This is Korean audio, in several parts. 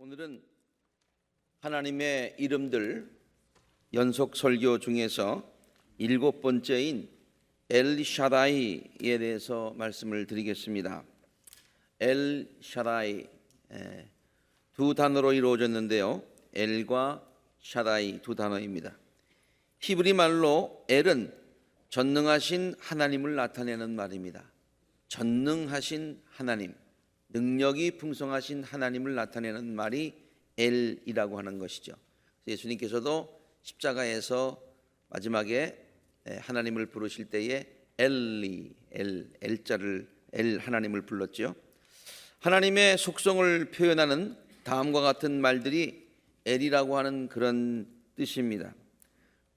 오늘은 하나님의 이름들 연속 설교 중에서 7번째인 엘샤다이에 대해서 말씀을 드리겠습니다. 엘샤다이 두 단어로 이루어졌는데요. 엘과 샤다이 두 단어입니다. 히브리 말로 엘은 전능하신 하나님을 나타내는 말입니다. 전능하신 하나님, 능력이 풍성하신 하나님을 나타내는 말이 엘이라고 하는 것이죠. 예수님께서도 십자가에서 마지막에 하나님을 부르실 때에 엘리, 엘자를 엘 하나님을 불렀죠. 하나님의 속성을 표현하는 다음과 같은 말들이 엘이라고 하는 그런 뜻입니다.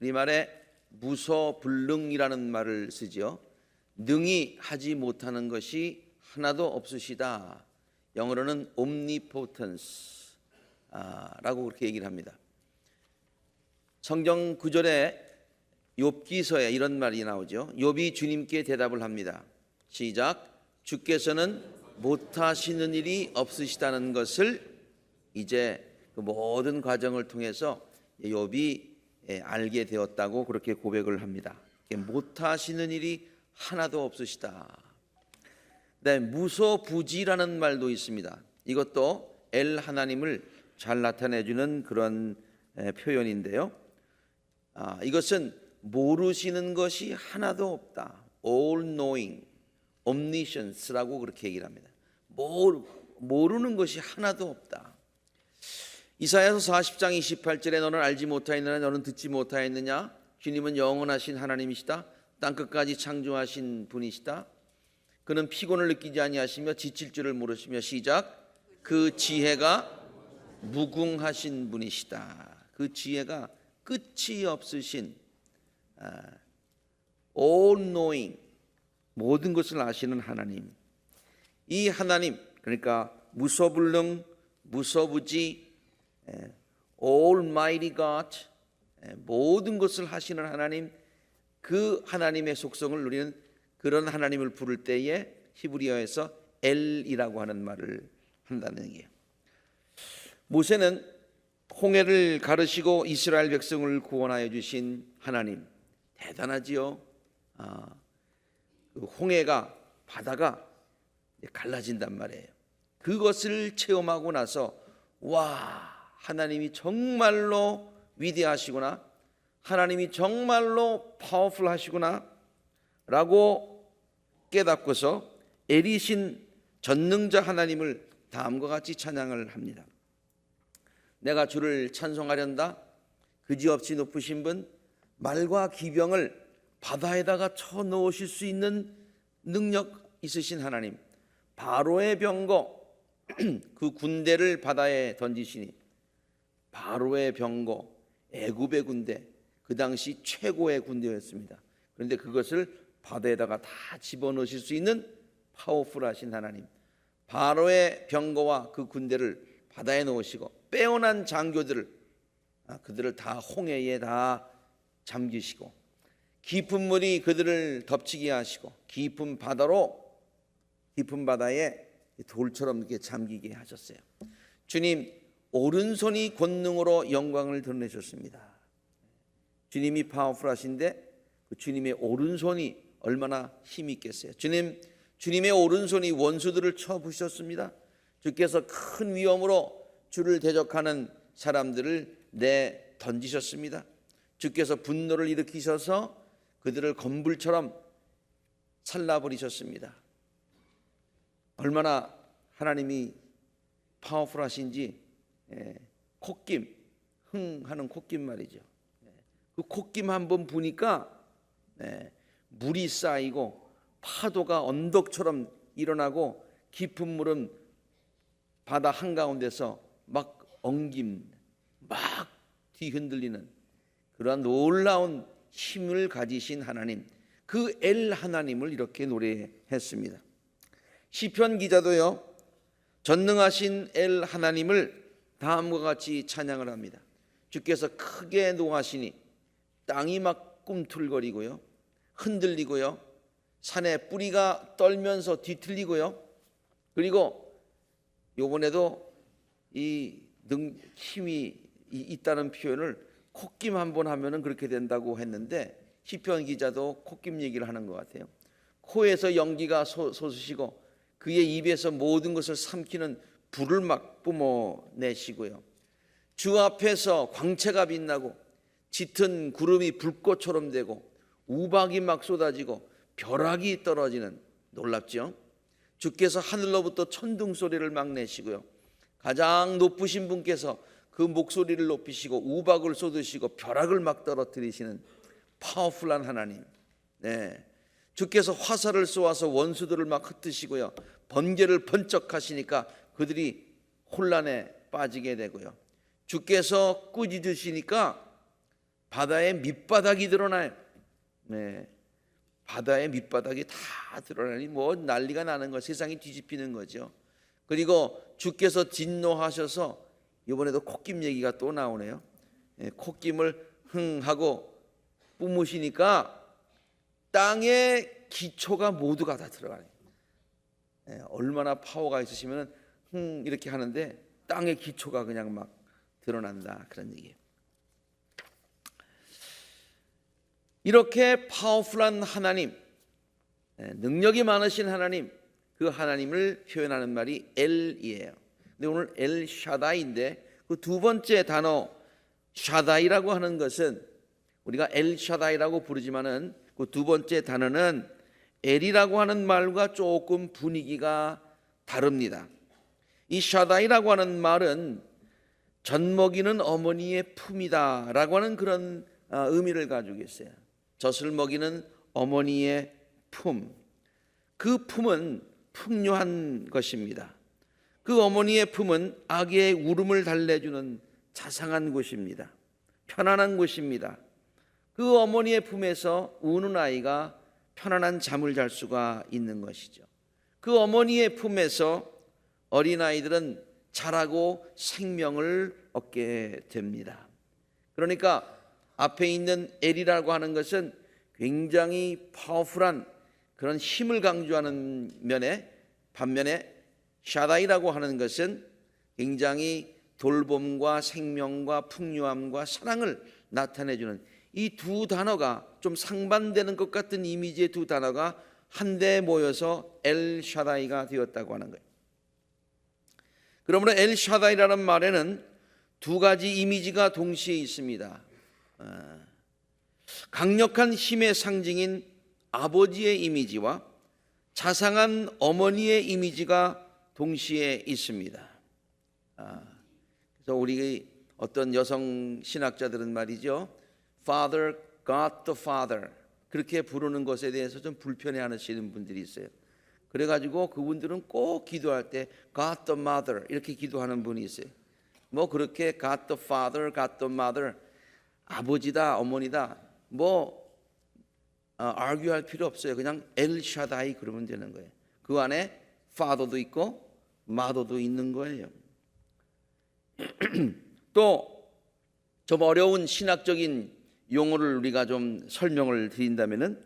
이 말에 무소불능이라는 말을 쓰죠. 능히 하지 못하는 것이 하나도 없으시다. 영어로는 omnipotence 라고 그렇게 얘기를 합니다. 성경 구절에 욥기서에 이런 말이 나오죠. 욥이 주님께 대답을 합니다. 시작. 주께서는 못하시는 일이 없으시다는 것을 이제 그 모든 과정을 통해서 욥이 알게 되었다고 그렇게 고백을 합니다. 못하시는 일이 하나도 없으시다. 네, 무소부지라는 말도 있습니다. 이것도 엘 하나님을 잘 나타내주는 그런 표현인데요. 이것은 모르시는 것이 하나도 없다. All knowing, omniscience라고 그렇게 얘기를 합니다. 모르는 것이 하나도 없다. 이사야서 40장 28절에 너는 알지 못하였느냐 너는 듣지 못하였느냐 주님은 영원하신 하나님이시다. 땅끝까지 창조하신 분이시다. 그는 피곤을 느끼지 아니하시며 지칠 줄을 모르시며 시작. 그 지혜가 무궁하신 분이시다. 그 지혜가 끝이 없으신 all knowing, 모든 것을 아시는 하나님. 이 하나님, 그러니까 무소불능, 무소부지, almighty God, 모든 것을 하시는 하나님, 그 하나님의 속성을 누리는 그런 하나님을 부를 때에 히브리어에서 엘이라고 하는 말을 한다는 얘기예요. 모세는 홍해를 가르시고 이스라엘 백성을 구원하여 주신 하나님, 대단하지요. 그 홍해가, 바다가 갈라진단 말이에요. 그것을 체험하고 나서 와, 하나님이 정말로 위대하시구나, 하나님이 정말로 파워풀하시구나 라고 깨닫고서 엘이신 전능자 하나님을 다음과 같이 찬양을 합니다. 내가 주를 찬송하련다. 그지없이 높으신 분, 말과 기병을 바다에다가 쳐넣으실 수 있는 능력 있으신 하나님, 바로의 병거, 그 군대를 바다에 던지시니, 바로의 병거, 애굽의 군대, 그 당시 최고의 군대였습니다. 그런데 그것을 바다에다가 다 집어넣으실 수 있는 파워풀하신 하나님, 바로의 병거와 그 군대를 바다에 넣으시고 빼어난 장교들을 그들을 다 홍해에 다 잠기시고 깊은 물이 그들을 덮치게 하시고 깊은 바다에 돌처럼 이렇게 잠기게 하셨어요. 주님 오른손이 권능으로 영광을 드러내셨습니다. 주님이 파워풀하신데 그 주님의 오른손이 얼마나 힘이 있겠어요. 주님의 오른손이 원수들을 쳐부셨습니다. 주께서 큰 위험으로 주를 대적하는 사람들을 던지셨습니다. 주께서 분노를 일으키셔서 그들을 검불처럼 살라버리셨습니다. 얼마나 하나님이 파워풀하신지. 콧김, 흥하는 콧김 말이죠. 그 콧김 한번 부니까 물이 쌓이고 파도가 언덕처럼 일어나고 깊은 물은 바다 한가운데서 막 엉김, 막 뒤흔들리는 그러한 놀라운 힘을 가지신 하나님, 그 엘 하나님을 이렇게 노래했습니다. 시편 기자도요, 전능하신 엘 하나님을 다음과 같이 찬양을 합니다. 주께서 크게 노하시니 땅이 막 꿈틀거리고요, 흔들리고요, 산의 뿌리가 떨면서 뒤틀리고요, 그리고 이번에도 이 힘이 있다는 표현을 콧김 한 번 하면은 그렇게 된다고 했는데 시편 기자도 콧김 얘기를 하는 것 같아요. 코에서 연기가 솟으시고 그의 입에서 모든 것을 삼키는 불을 막 뿜어내시고요. 주 앞에서 광채가 빛나고 짙은 구름이 불꽃처럼 되고 우박이 막 쏟아지고 벼락이 떨어지는, 놀랍죠? 주께서 하늘로부터 천둥 소리를 막 내시고요. 가장 높으신 분께서 그 목소리를 높이시고 우박을 쏟으시고 벼락을 막 떨어뜨리시는 파워풀한 하나님. 네. 주께서 화살을 쏘아서 원수들을 막 흩으시고요. 번개를 번쩍하시니까 그들이 혼란에 빠지게 되고요. 주께서 꾸짖으시니까 바다의 밑바닥이 드러나요. 네. 바다의 밑바닥이 다 드러나니 뭐 난리가 나는 거, 세상이 뒤집히는 거죠. 그리고 주께서 진노하셔서 이번에도 콧김 얘기가 또 나오네요. 네. 콧김을 흥 하고 뿜으시니까 땅의 기초가 모두가 다 들어가요. 네. 얼마나 파워가 있으시면 흥 이렇게 하는데 땅의 기초가 그냥 막 드러난다, 그런 얘기예요. 이렇게 파워풀한 하나님, 능력이 많으신 하나님, 그 하나님을 표현하는 말이 엘이에요. 근데 오늘 엘샤다이인데 그 두 번째 단어 샤다이라고 하는 것은 우리가 엘샤다이라고 부르지만은 그 두 번째 단어는 엘이라고 하는 말과 조금 분위기가 다릅니다. 이 샤다이라고 하는 말은 젖먹이는 어머니의 품이다라고 하는 그런 의미를 가지고 있어요. 젖을 먹이는 어머니의 품, 그 품은 풍요한 것입니다. 그 어머니의 품은 아기의 울음을 달래주는 자상한 곳입니다. 편안한 곳입니다. 그 어머니의 품에서 우는 아이가 편안한 잠을 잘 수가 있는 것이죠. 그 어머니의 품에서 어린아이들은 자라고 생명을 얻게 됩니다. 그러니까 앞에 있는 엘이라고 하는 것은 굉장히 파워풀한 그런 힘을 강조하는 면에, 반면에 샤다이라고 하는 것은 굉장히 돌봄과 생명과 풍요함과 사랑을 나타내주는, 이 두 단어가 좀 상반되는 것 같은 이미지의 두 단어가 한데 모여서 엘샤다이가 되었다고 하는 거예요. 그러므로 엘샤다이라는 말에는 두 가지 이미지가 동시에 있습니다. 강력한 힘의 상징인 아버지의 이미지와 자상한 어머니의 이미지가 동시에 있습니다. 그래서 우리 어떤 여성 신학자들은 말이죠, Father, God the Father 그렇게 부르는 것에 대해서 좀 불편해하시는 분들이 있어요. 그래가지고 그분들은 꼭 기도할 때 God the Mother 이렇게 기도하는 분이 있어요. 뭐 그렇게 God the Father, God the Mother, 아버지다, 어머니다, 뭐 argue할 필요 없어요. 그냥 엘샤다이 그러면 되는 거예요. 그 안에 Father도 있고 Mother도 있는 거예요. 또 좀 어려운 신학적인 용어를 우리가 좀 설명을 드린다면은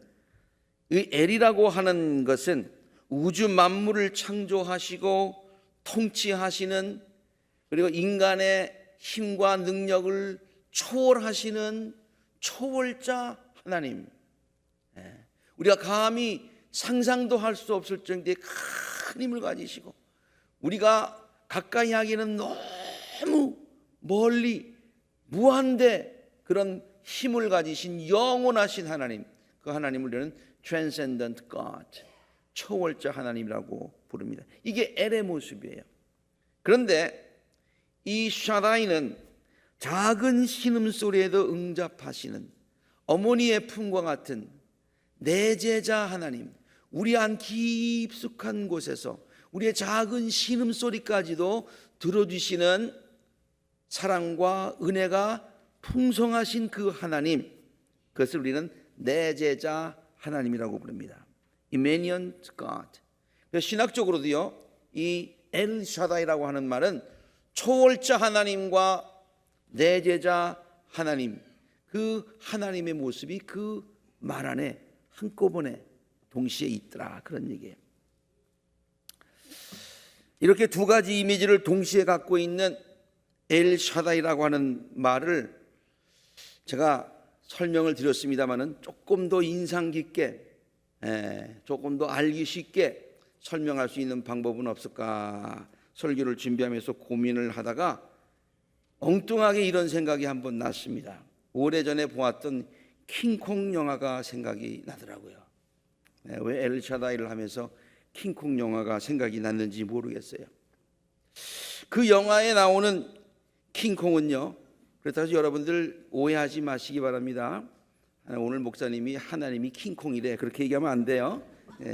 이 엘이라고 하는 것은 우주 만물을 창조하시고 통치하시는, 그리고 인간의 힘과 능력을 초월하시는 초월자 하나님. 우리가 감히 상상도 할 수 없을 정도의 큰 힘을 가지시고 우리가 가까이 하기는 너무 멀리 무한대 그런 힘을 가지신 영원하신 하나님, 그 하나님을 우리는 Transcendent God, 초월자 하나님이라고 부릅니다. 이게 엘의 모습이에요. 그런데 이 샤다이는 작은 신음소리에도 응답하시는 어머니의 품과 같은 내제자 하나님, 우리 안 깊숙한 곳에서 우리의 작은 신음소리까지도 들어주시는 사랑과 은혜가 풍성하신 그 하나님, 그것을 우리는 내제자 하나님이라고 부릅니다. Immanent God. 신학적으로도요, 이 엘샤다이라고 하는 말은 초월자 하나님과 내제자 하나님, 그 하나님의 모습이 그 말 안에 한꺼번에 동시에 있더라, 그런 얘기예요. 이렇게 두 가지 이미지를 동시에 갖고 있는 엘 샤다이라고 하는 말을 제가 설명을 드렸습니다마는 조금 더 인상 깊게, 조금 더 알기 쉽게 설명할 수 있는 방법은 없을까 설교를 준비하면서 고민을 하다가 엉뚱하게 이런 생각이 한번 났습니다. 오래전에 보았던 킹콩 영화가 생각이 나더라고요. 왜 엘샤다이를 하면서 킹콩 영화가 생각이 났는지 모르겠어요. 그 영화에 나오는 킹콩은요, 그렇다고 해서 여러분들 오해하지 마시기 바랍니다. 오늘 목사님이 하나님이 킹콩이래 그렇게 얘기하면 안 돼요.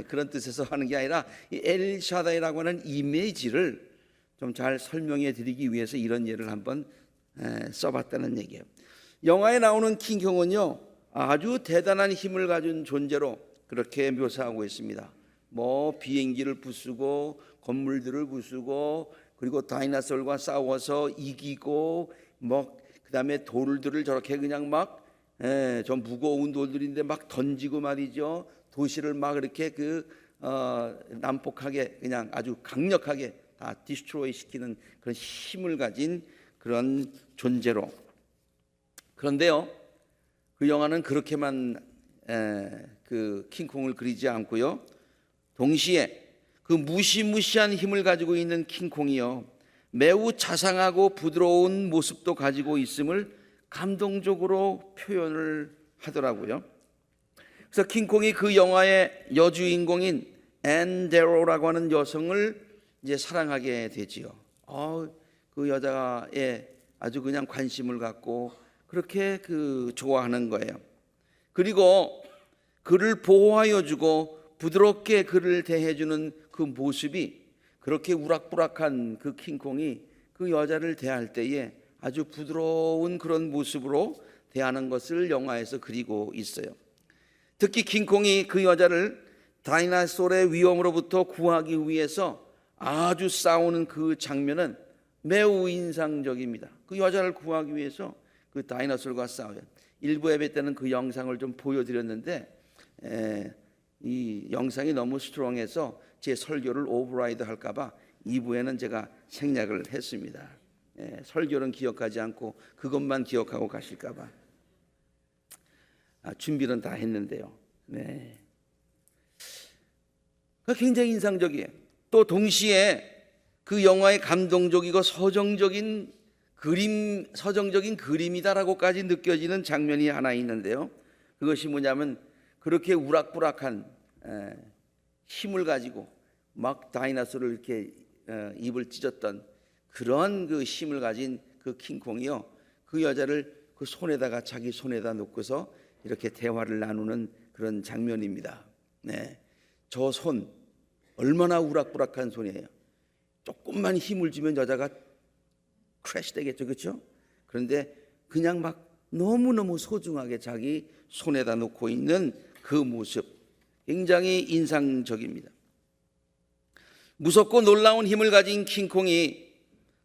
그런 뜻에서 하는 게 아니라 이 엘샤다이라고 하는 이미지를 좀 잘 설명해 드리기 위해서 이런 예를 한번 써봤다는 얘기예요. 영화에 나오는 킹콩은요, 아주 대단한 힘을 가진 존재로 그렇게 묘사하고 있습니다. 뭐 비행기를 부수고 건물들을 부수고 그리고 다이나솔과 싸워서 이기고 뭐 그다음에 돌들을 저렇게 그냥 막 좀 무거운 돌들인데 막 던지고 말이죠. 도시를 막 이렇게 난폭하게 그냥 아주 강력하게 다 디스트로이 시키는 그런 힘을 가진 그런 존재로. 그런데요, 그 영화는 그렇게만 그 킹콩을 그리지 않고요, 동시에 그 무시무시한 힘을 가지고 있는 킹콩이요, 매우 자상하고 부드러운 모습도 가지고 있음을 감동적으로 표현을 하더라고요. 그래서 킹콩이 그 영화의 여주인공인 앤 데로라고 하는 여성을 이제 사랑하게 되지요. 그 여자에 아주 그냥 관심을 갖고 그렇게 좋아하는 거예요. 그리고 그를 보호하여 주고 부드럽게 그를 대해주는 그 모습이, 그렇게 우락부락한 그 킹콩이 그 여자를 대할 때에 아주 부드러운 그런 모습으로 대하는 것을 영화에서 그리고 있어요. 특히 킹콩이 그 여자를 다이나솔의 위험으로부터 구하기 위해서 아주 싸우는 그 장면은 매우 인상적입니다. 그 여자를 구하기 위해서 그 다이나솔과 싸워요. 일부 예배 때는 그 영상을 좀 보여드렸는데 이 영상이 너무 스트롱해서 제 설교를 오버라이드 할까 봐 2부에는 제가 생략을 했습니다. 설교는 기억하지 않고 그것만 기억하고 가실까 봐 준비는 다 했는데요. 굉장히 인상적이에요. 또 동시에 그 영화의 감동적이고 서정적인 그림이다라고까지 느껴지는 장면이 하나 있는데요. 그것이 뭐냐면 그렇게 우락부락한 힘을 가지고 막 다이나솔을 이렇게 입을 찢었던 그런 그 힘을 가진 그 킹콩이요, 그 여자를 그 손에다가 자기 손에다 놓고서 이렇게 대화를 나누는 그런 장면입니다. 저 손 얼마나 우락부락한 손이에요. 조금만 힘을 주면 여자가 크래시 되겠죠, 그렇죠? 그런데 그냥 막 너무너무 소중하게 자기 손에다 놓고 있는 그 모습, 굉장히 인상적입니다. 무섭고 놀라운 힘을 가진 킹콩이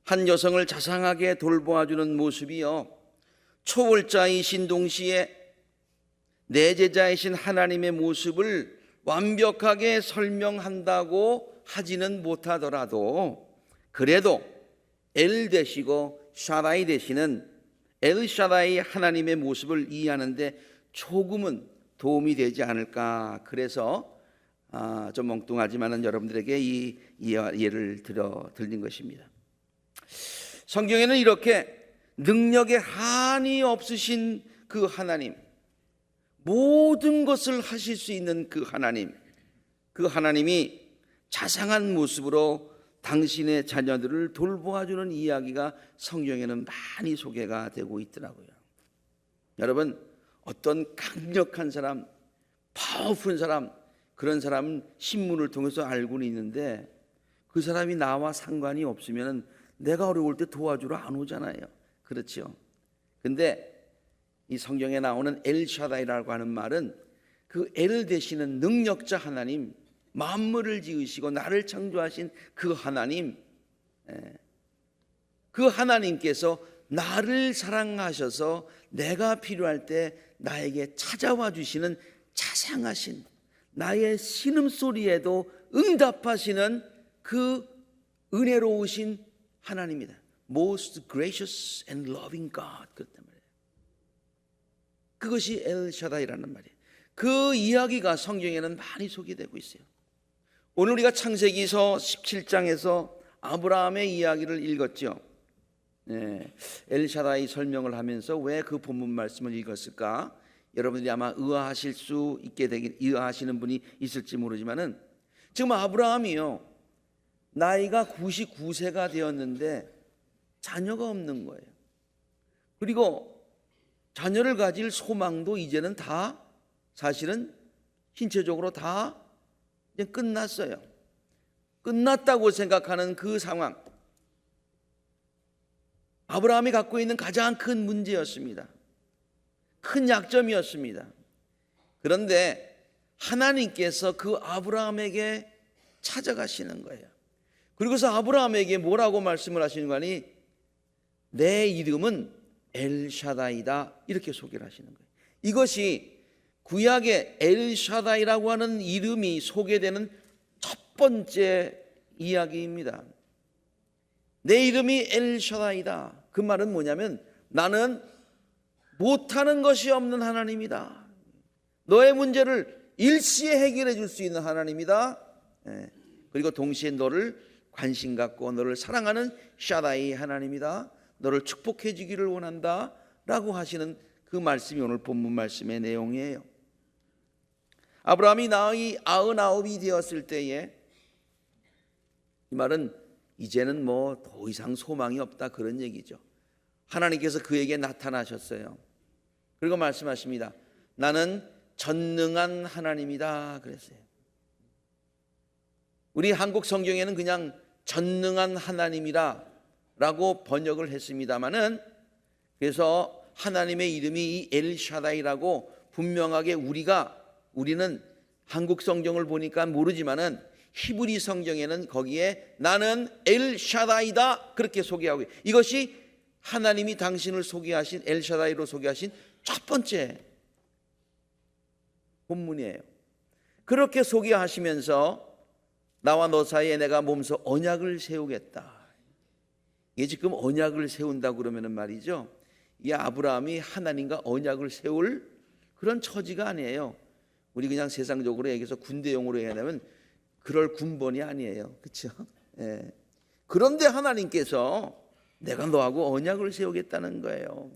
한 여성을 자상하게 돌보아주는 모습이요, 초월자이신 동시에 내제자이신 하나님의 모습을 완벽하게 설명한다고 하지는 못하더라도 그래도 엘 되시고 샤다이 되시는 엘샤다이 하나님의 모습을 이해하는데 조금은 도움이 되지 않을까. 그래서 좀 엉뚱하지만은 여러분들에게 이 예를 들린 것입니다. 성경에는 이렇게 능력에 한이 없으신 그 하나님, 모든 것을 하실 수 있는 그 하나님이 자상한 모습으로 당신의 자녀들을 돌보아주는 이야기가 성경에는 많이 소개가 되고 있더라고요. 여러분, 어떤 강력한 사람, 파워풀한 사람, 그런 사람은 신문을 통해서 알고는 있는데 그 사람이 나와 상관이 없으면 내가 어려울 때 도와주러 안 오잖아요. 그렇죠? 근데 이 성경에 나오는 엘샤다이라고 하는 말은 그 엘 되시는 능력자 하나님, 만물을 지으시고 나를 창조하신 그 하나님, 그 하나님께서 나를 사랑하셔서 내가 필요할 때 나에게 찾아와 주시는 자상하신, 나의 신음소리에도 응답하시는 그 은혜로우신 하나님이다. most gracious and loving God 그렇단 말이에요. 그것이 엘샤다이라는 말이에요. 그 이야기가 성경에는 많이 소개되고 있어요. 오늘 우리가 창세기서 17장에서 아브라함의 이야기를 읽었죠. 엘샤다이 설명을 하면서 왜 그 본문 말씀을 읽었을까? 여러분들이 아마 의아하실 수 있게 되긴 의아하시는 분이 있을지 모르지만은 지금 아브라함이요 나이가 99세가 되었는데 자녀가 없는 거예요. 그리고 자녀를 가질 소망도 이제는 다 사실은 신체적으로 다 이제 끝났어요. 끝났다고 생각하는 그 상황, 아브라함이 갖고 있는 가장 큰 문제였습니다. 큰 약점이었습니다. 그런데 하나님께서 그 아브라함에게 찾아가시는 거예요. 그리고서 아브라함에게 뭐라고 말씀을 하시는 거니? 내 이름은 엘샤다이다 이렇게 소개를 하시는 거예요. 이것이 구약의 엘샤다이라고 하는 이름이 소개되는 첫 번째 이야기입니다. 내 이름이 엘샤다이다. 그 말은 뭐냐면 나는 못하는 것이 없는 하나님이다. 너의 문제를 일시에 해결해 줄 수 있는 하나님이다. 그리고 동시에 너를 관심 갖고 너를 사랑하는 샤다이 하나님이다. 너를 축복해 주기를 원한다 라고 하시는 그 말씀이 오늘 본문 말씀의 내용이에요. 아브라함이 나이 99이 되었을 때에 이 말은 이제는 뭐 더 이상 소망이 없다 그런 얘기죠. 하나님께서 그에게 나타나셨어요. 그리고 말씀하십니다. 나는 전능한 하나님이다 그랬어요. 우리 한국 성경에는 그냥 전능한 하나님이라 라고 번역을 했습니다마는 그래서 하나님의 이름이 이 엘샤다이라고 분명하게 우리는 한국 성경을 보니까 모르지만은 히브리 성경에는 거기에 나는 엘샤다이다 그렇게 소개하고 이것이 하나님이 당신을 소개하신 엘샤다이로 소개하신 첫 번째 본문이에요. 그렇게 소개하시면서 나와 너 사이에 내가 몸소 언약을 세우겠다. 이게 지금 언약을 세운다고 그러면은 말이죠. 이 아브라함이 하나님과 언약을 세울 그런 처지가 아니에요. 우리 그냥 세상적으로 얘기해서 군대용으로 얘기하면 그럴 군번이 아니에요. 그렇죠? 예. 그런데 하나님께서 내가 너하고 언약을 세우겠다는 거예요.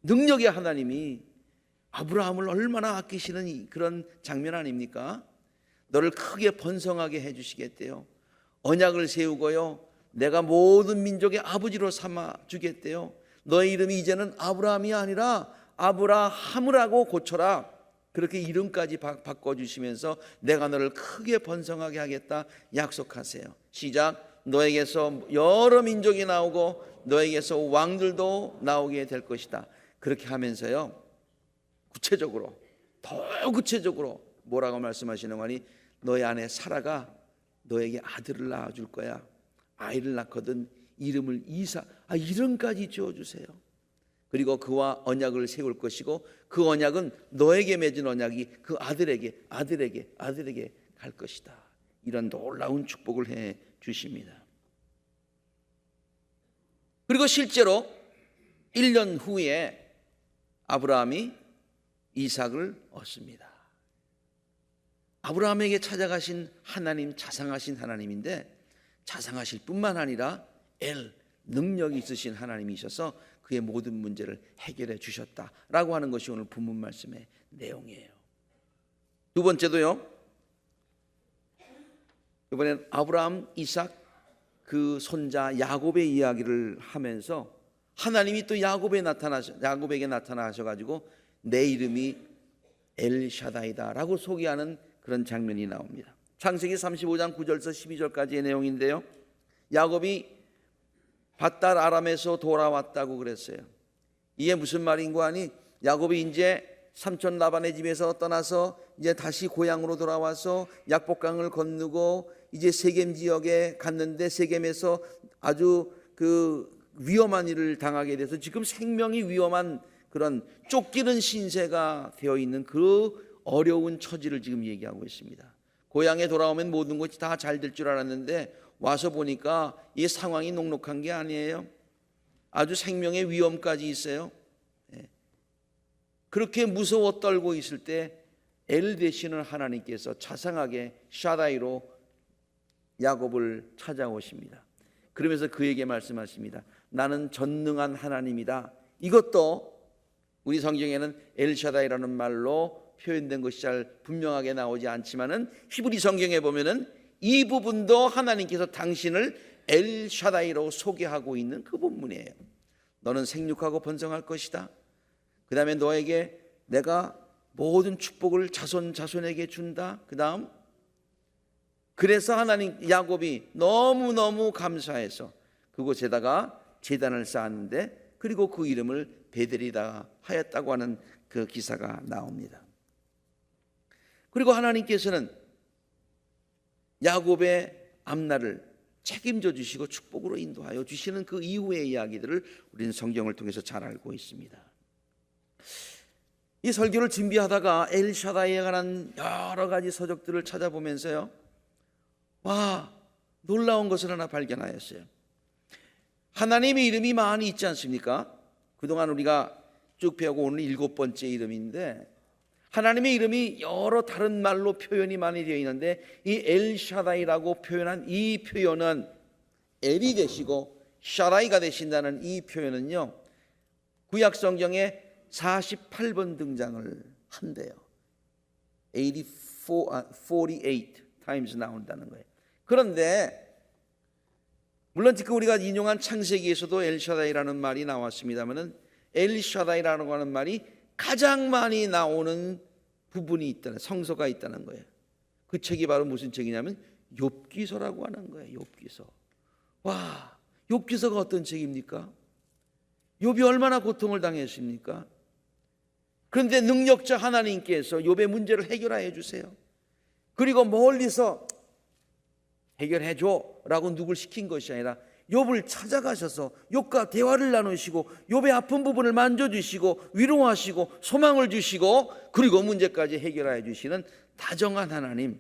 능력의 하나님이 아브라함을 얼마나 아끼시는 그런 장면 아닙니까? 너를 크게 번성하게 해주시겠대요. 언약을 세우고요. 내가 모든 민족의 아버지로 삼아 주겠대요. 너의 이름이 이제는 아브라함이 아니라 아브라함이라고 고쳐라. 그렇게 이름까지 바꿔주시면서 내가 너를 크게 번성하게 하겠다 약속하세요. 시작. 너에게서 여러 민족이 나오고 너에게서 왕들도 나오게 될 것이다. 그렇게 하면서요. 구체적으로 더 구체적으로 뭐라고 말씀하시는 거니? 너의 아내 사라가 너에게 아들을 낳아줄 거야. 아이를 낳거든 이름을 이름까지 지어주세요. 그리고 그와 언약을 세울 것이고 그 언약은 너에게 맺은 언약이 그 아들에게 갈 것이다. 이런 놀라운 축복을 해 주십니다. 그리고 실제로 1년 후에 아브라함이 이삭을 얻습니다. 아브라함에게 찾아가신 하나님 자상하신 하나님인데 자상하실 뿐만 아니라 능력이 있으신 하나님이셔서 그의 모든 문제를 해결해 주셨다라고 하는 것이 오늘 본문 말씀의 내용이에요. 두 번째도요. 이번엔 아브라함, 이삭 그 손자 야곱의 이야기를 하면서 하나님이 또 야곱에게 나타나셔가지고 내 이름이 엘샤다이다라고 소개하는 그런 장면이 나옵니다. 창세기 35장 9절에서 12절까지의 내용인데요. 야곱이 밧달 아람에서 돌아왔다고 그랬어요. 이게 무슨 말인고 하니 야곱이 이제 삼촌 라반의 집에서 떠나서 이제 다시 고향으로 돌아와서 약복강을 건너고 이제 세겜 지역에 갔는데 세겜에서 아주 그 위험한 일을 당하게 돼서 지금 생명이 위험한 그런 쫓기는 신세가 되어 있는 그 어려운 처지를 지금 얘기하고 있습니다. 고향에 돌아오면 모든 것이 다 잘 될 줄 알았는데 와서 보니까 이 상황이 녹록한 게 아니에요. 아주 생명의 위험까지 있어요. 그렇게 무서워 떨고 있을 때 엘 되시는 하나님께서 자상하게 샤다이로 야곱을 찾아오십니다. 그러면서 그에게 말씀하십니다. 나는 전능한 하나님이다. 이것도 우리 성경에는 엘샤다이라는 말로 표현된 것이 잘 분명하게 나오지 않지만은 히브리 성경에 보면은 이 부분도 하나님께서 당신을 엘샤다이로 소개하고 있는 그 본문이에요. 너는 생육하고 번성할 것이다. 그 다음에 너에게 내가 모든 축복을 자손에게 준다. 그 다음 그래서 하나님 야곱이 너무너무 감사해서 그곳에다가 제단을 쌓았는데 그리고 그 이름을 베델이다 하였다고 하는 그 기사가 나옵니다. 그리고 하나님께서는 야곱의 앞날을 책임져 주시고 축복으로 인도하여 주시는 그 이후의 이야기들을 우리는 성경을 통해서 잘 알고 있습니다. 이 설교를 준비하다가 엘샤다이에 관한 여러 가지 서적들을 찾아보면서요, 와, 놀라운 것을 하나 발견하였어요. 하나님의 이름이 많이 있지 않습니까? 그동안 우리가 쭉 배우고 오늘 7번째 이름인데 하나님의 이름이 여러 다른 말로 표현이 많이 되어 있는데 이 엘샤다이라고 표현한 이 표현은 엘이 되시고 샤다이가 되신다는 이 표현은요, 구약 성경에 48번 등장을 한대요. 48 times 나온다는 거예요. 그런데 물론 지금 우리가 인용한 창세기에서도 엘샤다이라는 말이 나왔습니다만은 엘샤다이라고 하는 말이 가장 많이 나오는 부분이 있다는, 성서가 있다는 거예요. 그 책이 바로 무슨 책이냐면 욥기서라고 하는 거예요. 욥기서. 와, 욥기서가 어떤 책입니까? 욥이 얼마나 고통을 당했습니까? 그런데 능력자 하나님께서 욥의 문제를 해결해 주세요. 그리고 멀리서 해결해 줘라고 누굴 시킨 것이 아니라 욥을 찾아가셔서 욥과 대화를 나누시고 욥의 아픈 부분을 만져주시고 위로하시고 소망을 주시고 그리고 문제까지 해결해 주시는 다정한 하나님,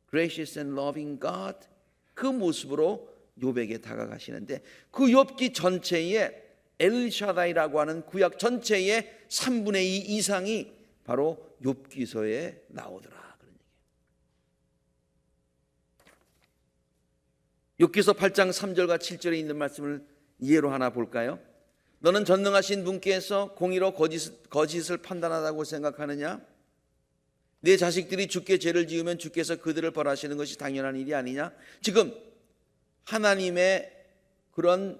Gracious and loving God, 그 모습으로 욥에게 다가가시는데 그 욥기 전체에 엘샤다이라고 하는 구약 전체의 3분의 2 이상이 바로 욥기서에 나오더라. 욥기서 8장 3절과 7절에 있는 말씀을 예로 하나 볼까요? 너는 전능하신 분께서 공의로 거짓을 판단하다고 생각하느냐? 내 자식들이 주께 죄를 지으면 주께서 그들을 벌하시는 것이 당연한 일이 아니냐? 지금 하나님의 그런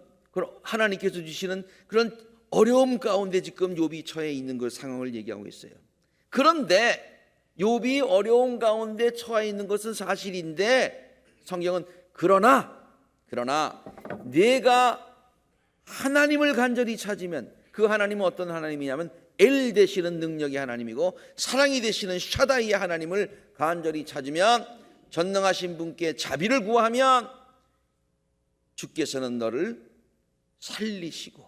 하나님께서 주시는 그런 어려움 가운데 지금 욥이 처해 있는 그 상황을 얘기하고 있어요. 그런데 욥이 어려움 가운데 처해 있는 것은 사실인데 성경은 그러나 내가 하나님을 간절히 찾으면 그 하나님은 어떤 하나님이냐면 엘 되시는 능력의 하나님이고 사랑이 되시는 샤다이의 하나님을 간절히 찾으면 전능하신 분께 자비를 구하면 주께서는 너를 살리시고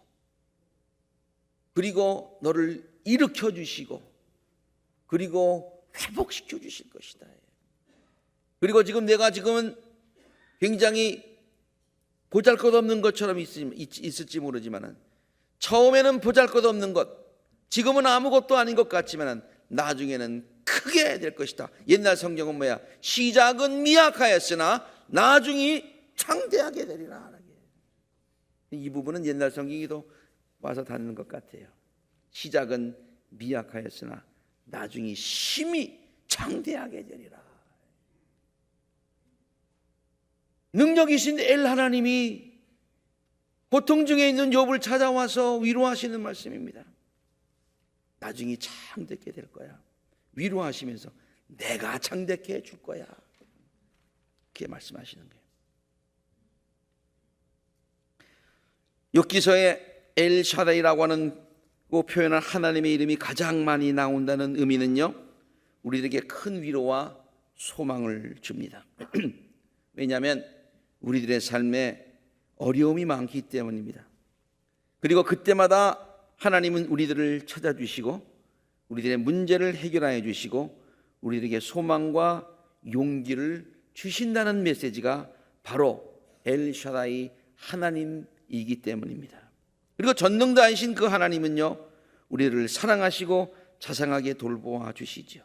그리고 너를 일으켜 주시고 그리고 회복시켜 주실 것이다. 그리고 내가 지금은 굉장히 보잘것없는 것처럼 있을지 모르지만 처음에는 보잘것없는 것, 지금은 아무것도 아닌 것 같지만 나중에는 크게 될 것이다. 옛날 성경은 뭐야? 시작은 미약하였으나 나중이 창대하게 되리라. 이 부분은 옛날 성경에도 와서 닿는 것 같아요. 시작은 미약하였으나 나중이 심히 창대하게 되리라. 능력이신 엘 하나님이 고통 중에 있는 욥을 찾아와서 위로하시는 말씀입니다. 나중에 창대케 될 거야. 위로하시면서 내가 창대케 해줄 거야. 그렇게 말씀하시는 거예요. 욥기서에 엘샤다이라고 하는 그 표현한 하나님의 이름이 가장 많이 나온다는 의미는요, 우리에게 큰 위로와 소망을 줍니다. 왜냐하면 우리들의 삶에 어려움이 많기 때문입니다. 그리고 그때마다 하나님은 우리들을 찾아주시고 우리들의 문제를 해결하여 주시고 우리들에게 소망과 용기를 주신다는 메시지가 바로 엘샤다이 하나님이기 때문입니다. 그리고 전능자이신 그 하나님은요, 우리를 사랑하시고 자상하게 돌보아 주시죠.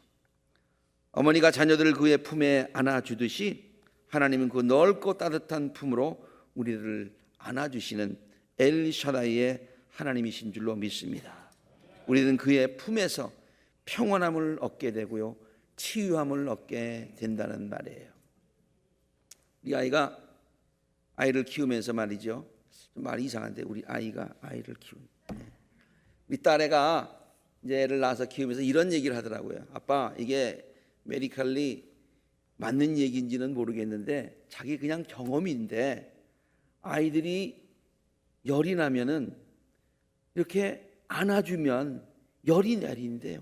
어머니가 자녀들을 그의 품에 안아주듯이 하나님은 그 넓고 따뜻한 품으로 우리를 안아주시는 엘샤다이의 하나님이신 줄로 믿습니다. 우리는 그의 품에서 평안함을 얻게 되고요, 치유함을 얻게 된다는 말이에요. 우리 아이를 키우면서 말이죠, 좀 말이 이상한데 우리 아이를 키운 우리 딸애가 이제 애를 낳아서 키우면서 이런 얘기를 하더라고요. 아빠, 이게 메디컬리 맞는 얘기인지는 모르겠는데 자기 그냥 경험인데 아이들이 열이 나면은 이렇게 안아주면 열이 내린대요.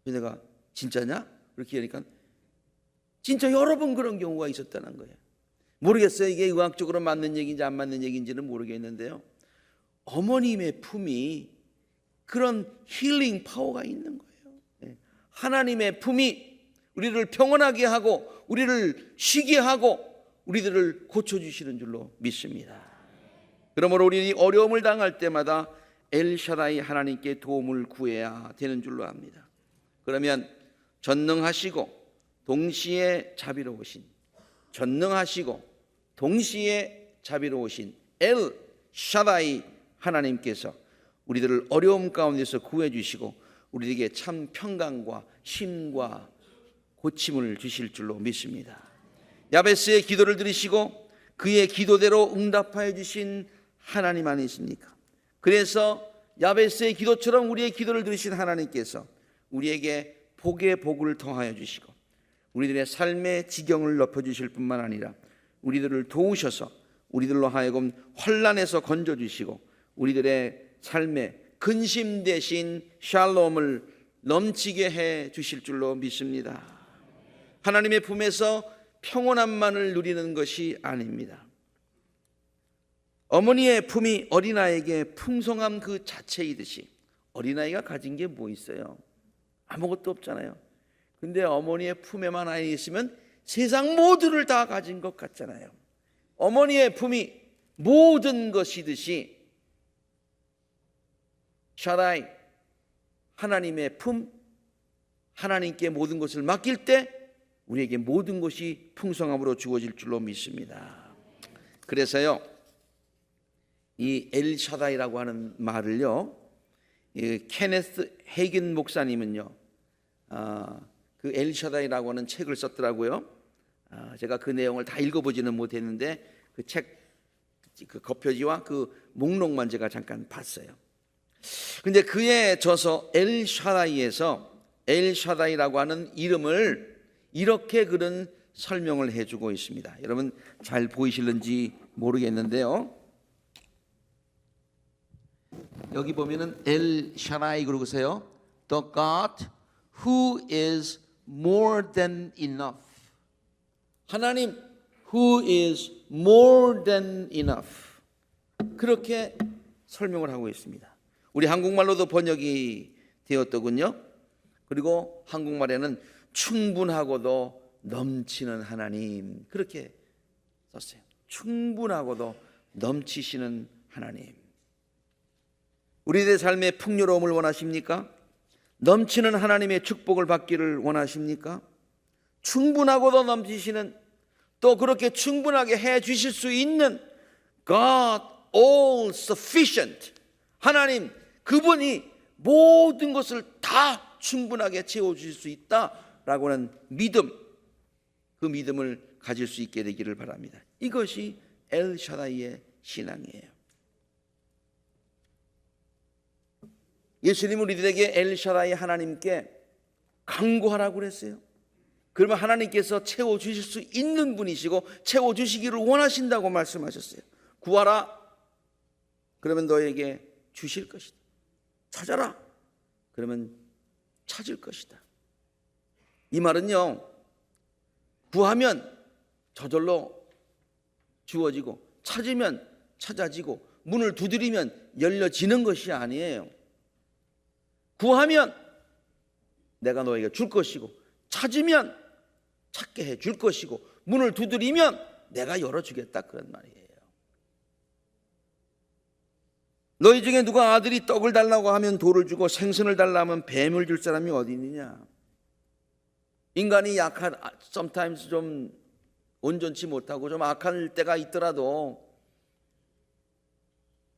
내가 진짜냐? 그렇게 하니까 진짜 여러 번 그런 경우가 있었다는 거예요. 모르겠어요. 이게 의학적으로 맞는 얘기인지 안 맞는 얘기인지는 모르겠는데요, 어머님의 품이 그런 힐링 파워가 있는 거예요. 하나님의 품이 우리를 평온하게 하고 우리를 쉬게 하고 우리들을 고쳐주시는 줄로 믿습니다. 그러므로 우리는 어려움을 당할 때마다 엘샤다이 하나님께 도움을 구해야 되는 줄로 압니다. 그러면 전능하시고 동시에 자비로우신, 엘샤다이 하나님께서 우리들을 어려움 가운데서 구해주시고 우리에게 참 평강과 쉼과 고침을 주실 줄로 믿습니다. 야베스의 기도를 들으시고 그의 기도대로 응답하여 주신 하나님 아니십니까? 그래서 야베스의 기도처럼 우리의 기도를 들으신 하나님께서 우리에게 복의 복을 더하여 주시고 우리들의 삶의 지경을 높여주실 뿐만 아니라 우리들을 도우셔서 우리들로 하여금 환난에서 건져주시고 우리들의 삶에 근심 대신 샬롬을 넘치게 해 주실 줄로 믿습니다. 하나님의 품에서 평온함만을 누리는 것이 아닙니다. 어머니의 품이 어린아이에게 풍성함 그 자체이듯이, 어린아이가 가진 게 뭐 있어요? 아무것도 없잖아요. 근데 어머니의 품에만 아이 있으면 세상 모두를 다 가진 것 같잖아요. 어머니의 품이 모든 것이듯이 샤다이 하나님의 품, 하나님께 모든 것을 맡길 때 우리에게 모든 것이 풍성함으로 주어질 줄로 믿습니다. 그래서요, 이 엘샤다이라고 하는 말을요, 케네스 헤긴 목사님은요, 그 엘샤다이라고 하는 책을 썼더라고요. 제가 그 내용을 다 읽어보지는 못했는데 그 책 그 겉표지와 그 목록만 제가 잠깐 봤어요. 근데 그의 저서 엘샤다이에서 엘샤다이라고 하는 이름을 이렇게 그런 설명을 해주고 있습니다. 여러분 잘 보이실는지 모르겠는데요, 여기 보면은 엘샤다이 그러고서요, The God who is more than enough. 하나님 who is more than enough. 그렇게 설명을 하고 있습니다. 우리 한국말로도 번역이 되었더군요. 그리고 한국말에는 충분하고도 넘치는 하나님, 그렇게 썼어요. 충분하고도 넘치시는 하나님. 우리들의 삶의 풍요로움을 원하십니까? 넘치는 하나님의 축복을 받기를 원하십니까? 충분하고도 넘치시는, 또 그렇게 충분하게 해 주실 수 있는 God all sufficient 하나님, 그분이 모든 것을 다 충분하게 채워주실 수 있다라고 하는 믿음, 그 믿음을 가질 수 있게 되기를 바랍니다. 이것이 엘샤다이의 신앙이에요. 예수님은 우리들에게 엘샤다이 하나님께 간구하라고 그랬어요. 그러면 하나님께서 채워주실 수 있는 분이시고 채워주시기를 원하신다고 말씀하셨어요. 구하라, 그러면 너에게 주실 것이다. 찾아라, 그러면 찾을 것이다. 이 말은요, 구하면 저절로 주어지고 찾으면 찾아지고 문을 두드리면 열려지는 것이 아니에요. 구하면 내가 너에게 줄 것이고 찾으면 찾게 해줄 것이고 문을 두드리면 내가 열어주겠다, 그런 말이에요. 너희 중에 누가 아들이 떡을 달라고 하면 돌을 주고 생선을 달라 하면 뱀을 줄 사람이 어디 있느냐? 인간이 약한, sometimes 좀 온전치 못하고 좀 악할 때가 있더라도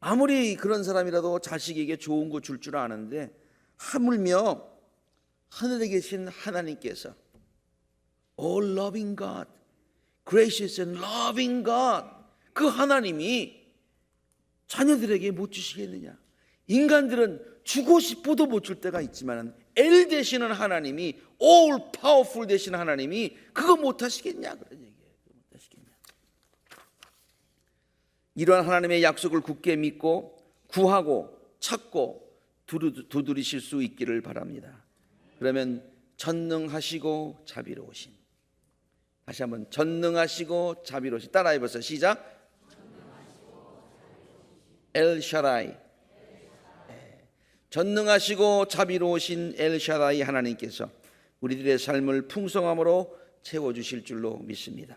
아무리 그런 사람이라도 자식에게 좋은 거 줄 줄 아는데 하물며 하늘에 계신 하나님께서 all loving God, gracious and loving God, 그 하나님이 자녀들에게 못 주시겠느냐? 인간들은 주고 싶어도 못 줄 때가 있지만 엘 되시는 하나님이, all powerful 되시는 하나님이 그거 못 하시겠냐? 그런 얘기예요. 못 하시겠냐? 이러한 하나님의 약속을 굳게 믿고 구하고 찾고 두드리실 수 있기를 바랍니다. 그러면 전능하시고 자비로우신, 다시 한번 전능하시고 자비로우신, 따라해 보세요. 시작. 엘샤다이. 전능하시고 자비로우신 엘샤다이 하나님께서 우리들의 삶을 풍성함으로 채워주실 줄로 믿습니다.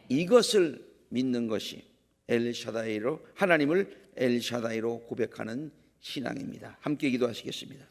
이것을 믿는 것이 엘샤다이로, 하나님을 엘샤다이로 고백하는 신앙입니다. 함께 기도하시겠습니다.